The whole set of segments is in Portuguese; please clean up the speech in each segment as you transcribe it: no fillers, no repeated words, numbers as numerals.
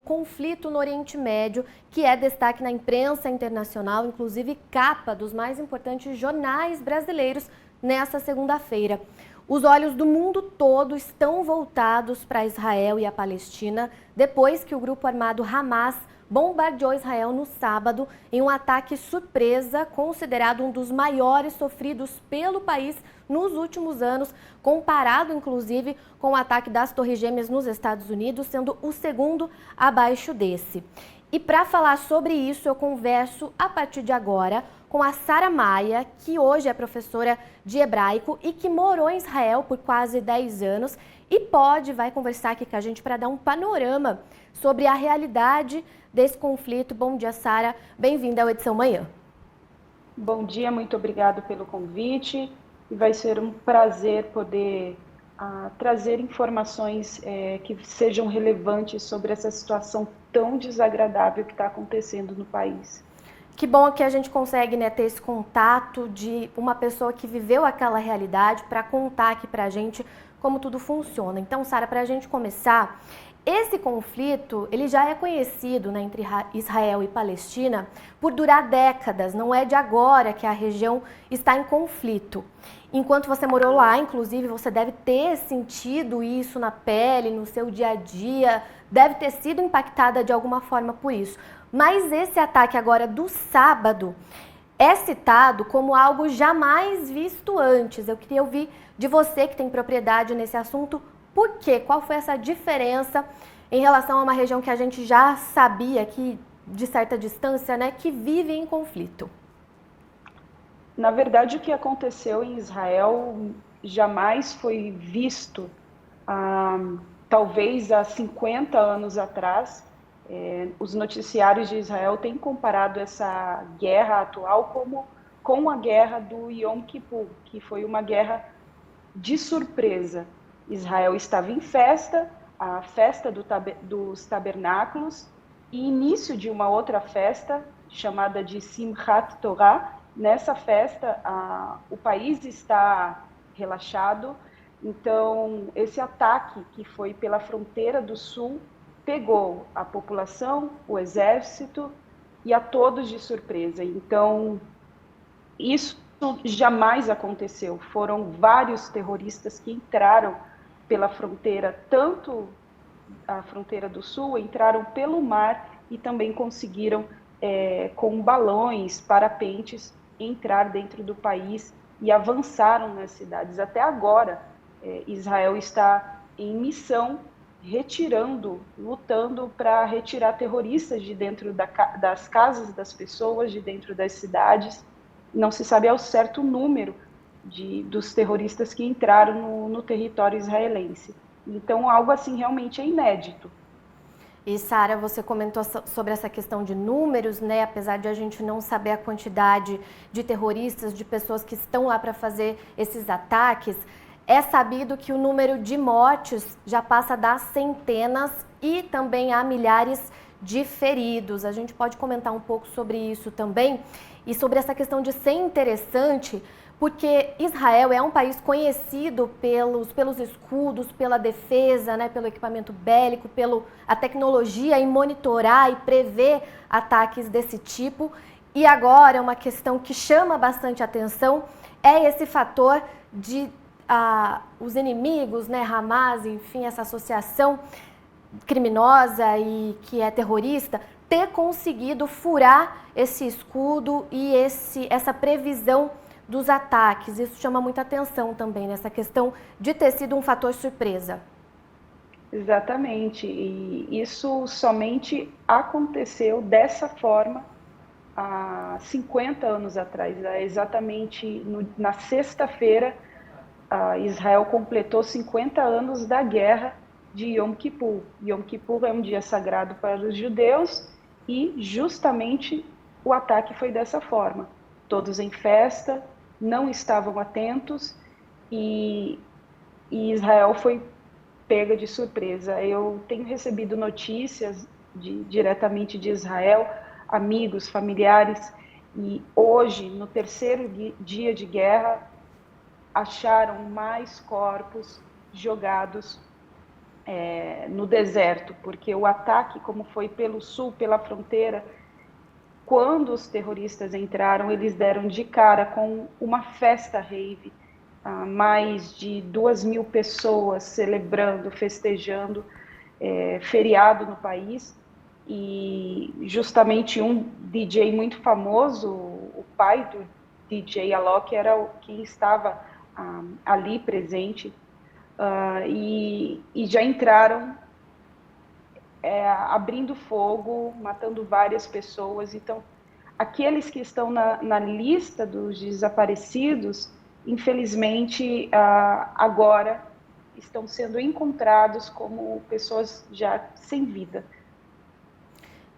conflito no Oriente Médio, que é destaque na imprensa internacional, inclusive capa dos mais importantes jornais brasileiros nesta segunda-feira. Os olhos do mundo todo estão voltados para Israel e a Palestina depois que o grupo armado Hamas bombardeou Israel no sábado em um ataque surpresa, considerado um dos maiores sofridos pelo país nos últimos anos, comparado inclusive com o ataque das Torres Gêmeas nos Estados Unidos, sendo o segundo abaixo desse. E para falar sobre isso, eu converso a partir de agora com a Sara Maia, que hoje é professora de hebraico e que morou em Israel por quase 10 anos e vai conversar aqui com a gente para dar um panorama sobre a realidade desse conflito. Bom dia, Sara. Bem-vinda ao Edição Manhã. Bom dia, muito obrigado pelo convite. E vai ser um prazer poder trazer informações que sejam relevantes sobre essa situação tão desagradável que está acontecendo no país. Que bom que a gente consegue, né, ter esse contato de uma pessoa que viveu aquela realidade para contar aqui para a gente como tudo funciona. Então, Sara, para a gente começar, esse conflito ele já é conhecido, né, entre Israel e Palestina por durar décadas, não é de agora que a região está em conflito. Enquanto você morou lá, inclusive, você deve ter sentido isso na pele, no seu dia a dia, deve ter sido impactada de alguma forma por isso. Mas esse ataque agora do sábado é citado como algo jamais visto antes. Eu queria ouvir de você que tem propriedade nesse assunto, por quê? Qual foi essa diferença em relação a uma região que a gente já sabia que, de certa distância, né, que vive em conflito? Na verdade, o que aconteceu em Israel jamais foi visto, talvez há 50 anos atrás. Os noticiários de Israel têm comparado essa guerra atual com a guerra do Yom Kippur, que foi uma guerra de surpresa. Israel estava em festa, a festa dos tabernáculos, e início de uma outra festa, chamada de Simchat Torah. Nessa festa, o país está relaxado, então esse ataque que foi pela fronteira do sul pegou a população, o exército e a todos de surpresa. Então, isso jamais aconteceu. Foram vários terroristas que entraram pela fronteira, tanto a fronteira do sul, entraram pelo mar e também conseguiram, com balões, parapentes, entrar dentro do país e avançaram nas cidades. Até agora, Israel está em missão, lutando para retirar terroristas de dentro das casas das pessoas, de dentro das cidades. Não se sabe ao certo o número dos terroristas que entraram no território israelense. Então, algo assim realmente é inédito. E, Sara, você comentou sobre essa questão de números, né? Apesar de a gente não saber a quantidade de terroristas, de pessoas que estão lá para fazer esses ataques, é sabido que o número de mortes já passa das centenas e também há milhares de feridos. A gente pode comentar um pouco sobre isso também e sobre essa questão de ser interessante, porque Israel é um país conhecido pelos escudos, pela defesa, né, pelo equipamento bélico, pela tecnologia em monitorar e prever ataques desse tipo. E agora, uma questão que chama bastante atenção é esse fator de os inimigos, né, Hamas, enfim, essa associação criminosa e que é terrorista, ter conseguido furar esse escudo e essa previsão dos ataques. Isso chama muita atenção também, nessa questão de ter sido um fator surpresa. Exatamente, e isso somente aconteceu dessa forma há 50 anos atrás. Exatamente na sexta-feira, Israel completou 50 anos da guerra de Yom Kippur. Yom Kippur é um dia sagrado para os judeus e justamente o ataque foi dessa forma. Todos em festa, não estavam atentos e Israel foi pega de surpresa. Eu tenho recebido notícias diretamente de Israel, amigos, familiares, e hoje, no terceiro dia de guerra, acharam mais corpos jogados no deserto, porque o ataque, como foi pelo sul, pela fronteira, quando os terroristas entraram, eles deram de cara com uma festa rave, mais de 2.000 pessoas celebrando, festejando, feriado no país, e justamente um DJ muito famoso, o pai do DJ Alok, era o que estava ali presente, e já entraram abrindo fogo, matando várias pessoas. Então, aqueles que estão na lista dos desaparecidos, infelizmente, agora estão sendo encontrados como pessoas já sem vida.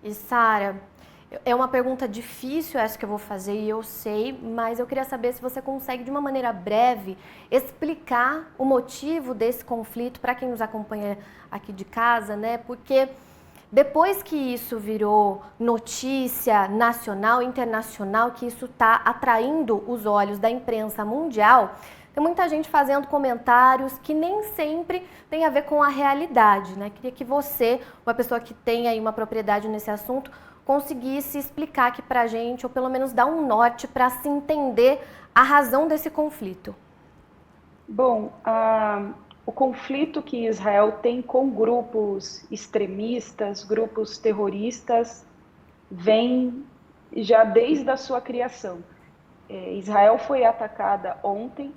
E Sara, é uma pergunta difícil essa que eu vou fazer e eu sei, mas eu queria saber se você consegue, de uma maneira breve, explicar o motivo desse conflito para quem nos acompanha aqui de casa, né? Porque depois que isso virou notícia nacional, internacional, que isso está atraindo os olhos da imprensa mundial, tem muita gente fazendo comentários que nem sempre tem a ver com a realidade, né? Queria que você, uma pessoa que tem aí uma propriedade nesse assunto, conseguisse explicar aqui pra gente, ou pelo menos dar um norte para se entender a razão desse conflito. Bom, o conflito que Israel tem com grupos extremistas, grupos terroristas, vem já desde a sua criação. Israel foi atacada ontem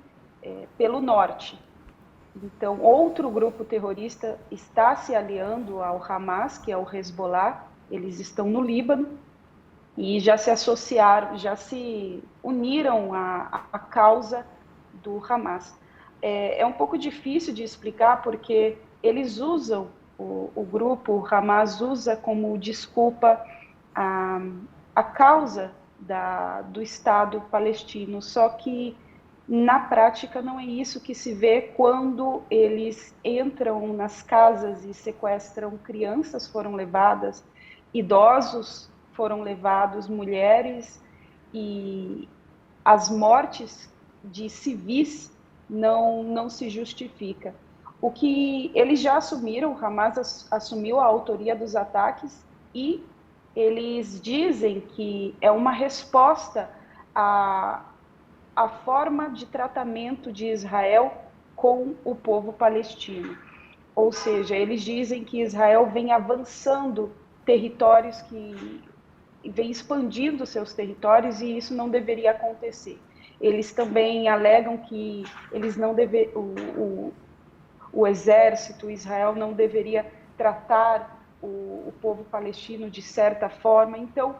pelo norte. Então, outro grupo terrorista está se aliando ao Hamas, que é o Hezbollah. Eles estão no Líbano e já se associaram, já se uniram à causa do Hamas. É um pouco difícil de explicar porque eles usam, o grupo, o Hamas usa como desculpa a causa do Estado palestino, só que na prática não é isso que se vê quando eles entram nas casas e sequestram crianças, foram levadas, idosos foram levados, mulheres, e as mortes de civis não se justifica. O que eles já assumiram, o Hamas assumiu a autoria dos ataques e eles dizem que é uma resposta à forma de tratamento de Israel com o povo palestino. Ou seja, eles dizem que Israel vem avançando territórios, que vem expandindo seus territórios, e isso não deveria acontecer. Eles também alegam que eles não o exército, Israel não deveria tratar o povo palestino de certa forma. Então,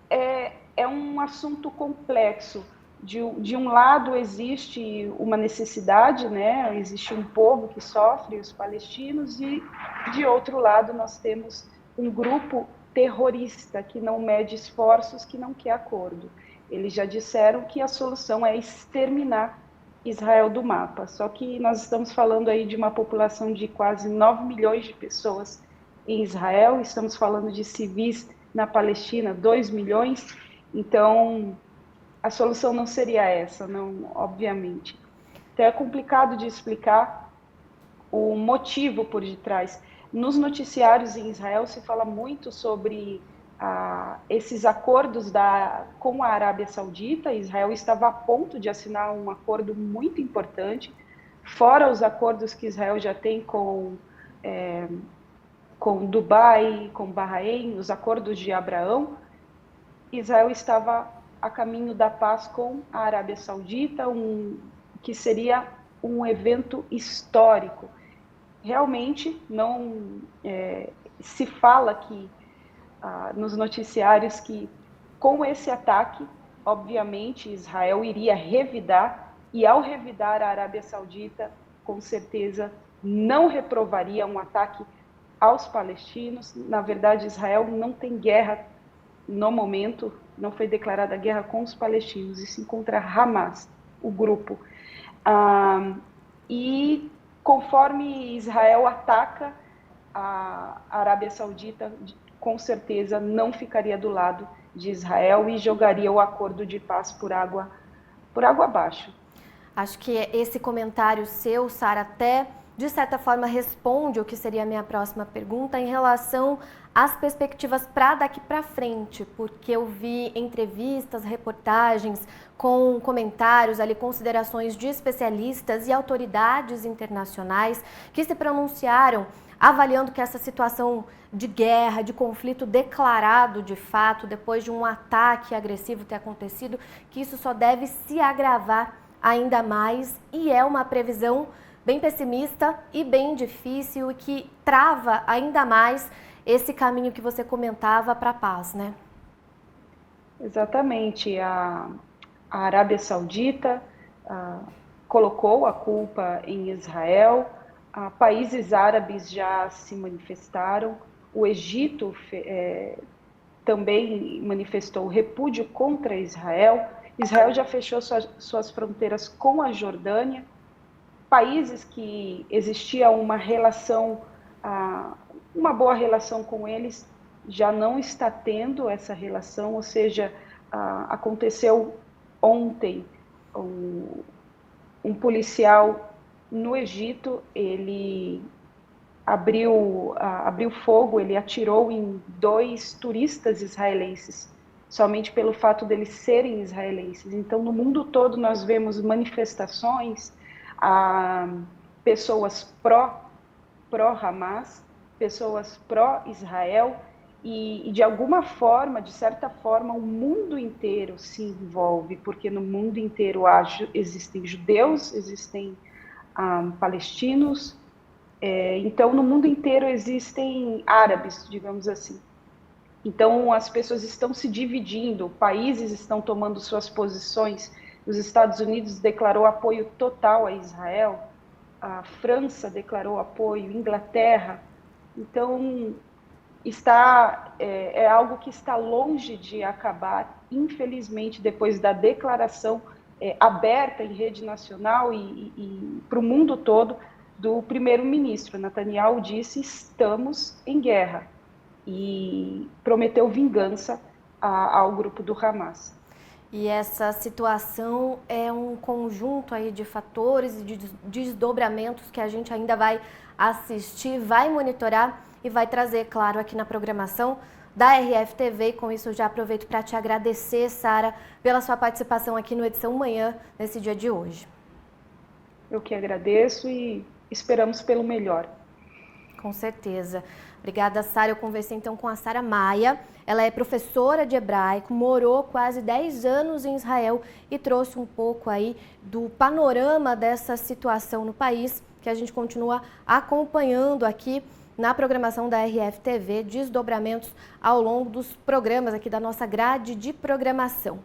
é um assunto complexo. De um lado existe uma necessidade, né? Existe um povo que sofre, os palestinos, e de outro lado nós temos um grupo terrorista que não mede esforços, que não quer acordo. Eles já disseram que a solução é exterminar Israel do mapa, só que nós estamos falando aí de uma população de quase 9 milhões de pessoas em Israel, estamos falando de civis na Palestina, 2 milhões, então a solução não seria essa, não, obviamente. Então é complicado de explicar o motivo por detrás. Nos noticiários em Israel se fala muito sobre esses acordos com a Arábia Saudita. Israel estava a ponto de assinar um acordo muito importante, fora os acordos que Israel já tem com Dubai, com Bahrein, os acordos de Abraão. Israel estava a caminho da paz com a Arábia Saudita, que seria um evento histórico. Realmente não se fala que nos noticiários que com esse ataque, obviamente, Israel iria revidar, e ao revidar a Arábia Saudita, com certeza não reprovaria um ataque aos palestinos. Na verdade, Israel não tem guerra no momento, não foi declarada guerra com os palestinos, e se encontra Hamas, o grupo. E conforme Israel ataca, a Arábia Saudita com certeza não ficaria do lado de Israel e jogaria o acordo de paz por água abaixo. Acho que esse comentário seu, Sara, até de certa forma, responde o que seria a minha próxima pergunta em relação às perspectivas para daqui para frente, porque eu vi entrevistas, reportagens com comentários ali, considerações de especialistas e autoridades internacionais que se pronunciaram avaliando que essa situação de guerra, de conflito declarado de fato, depois de um ataque agressivo ter acontecido, que isso só deve se agravar ainda mais, e é uma previsão bem pessimista e bem difícil e que trava ainda mais esse caminho que você comentava para a paz, né? Exatamente. A Arábia Saudita colocou a culpa em Israel, países árabes já se manifestaram, o Egito também manifestou repúdio contra Israel, Israel já fechou suas fronteiras com a Jordânia, países que existia uma relação, uma boa relação com eles, já não está tendo essa relação, ou seja, aconteceu ontem um policial no Egito, ele abriu fogo, ele atirou em 2 turistas israelenses, somente pelo fato deles serem israelenses. Então, no mundo todo nós vemos manifestações, pessoas pró-Hamas, pessoas pró-Israel, e de alguma forma, de certa forma, o mundo inteiro se envolve, porque no mundo inteiro existem judeus, existem palestinos, então no mundo inteiro existem árabes, digamos assim. Então as pessoas estão se dividindo, países estão tomando suas posições. Os Estados Unidos declarou apoio total a Israel, a França declarou apoio, Inglaterra. Então é algo que está longe de acabar, infelizmente, depois da declaração aberta em rede nacional e para o mundo todo do primeiro-ministro. Netanyahu disse: estamos em guerra, e prometeu vingança ao grupo do Hamas. E essa situação é um conjunto aí de fatores e de desdobramentos que a gente ainda vai assistir, vai monitorar e vai trazer, claro, aqui na programação da RFTV. E com isso eu já aproveito para te agradecer, Sara, pela sua participação aqui no Edição Manhã, nesse dia de hoje. Eu que agradeço e esperamos pelo melhor. Com certeza. Obrigada, Sara. Eu conversei então com a Sara Maia. Ela é professora de hebraico, morou quase 10 anos em Israel e trouxe um pouco aí do panorama dessa situação no país, que a gente continua acompanhando aqui na programação da RFTV, desdobramentos ao longo dos programas aqui da nossa grade de programação.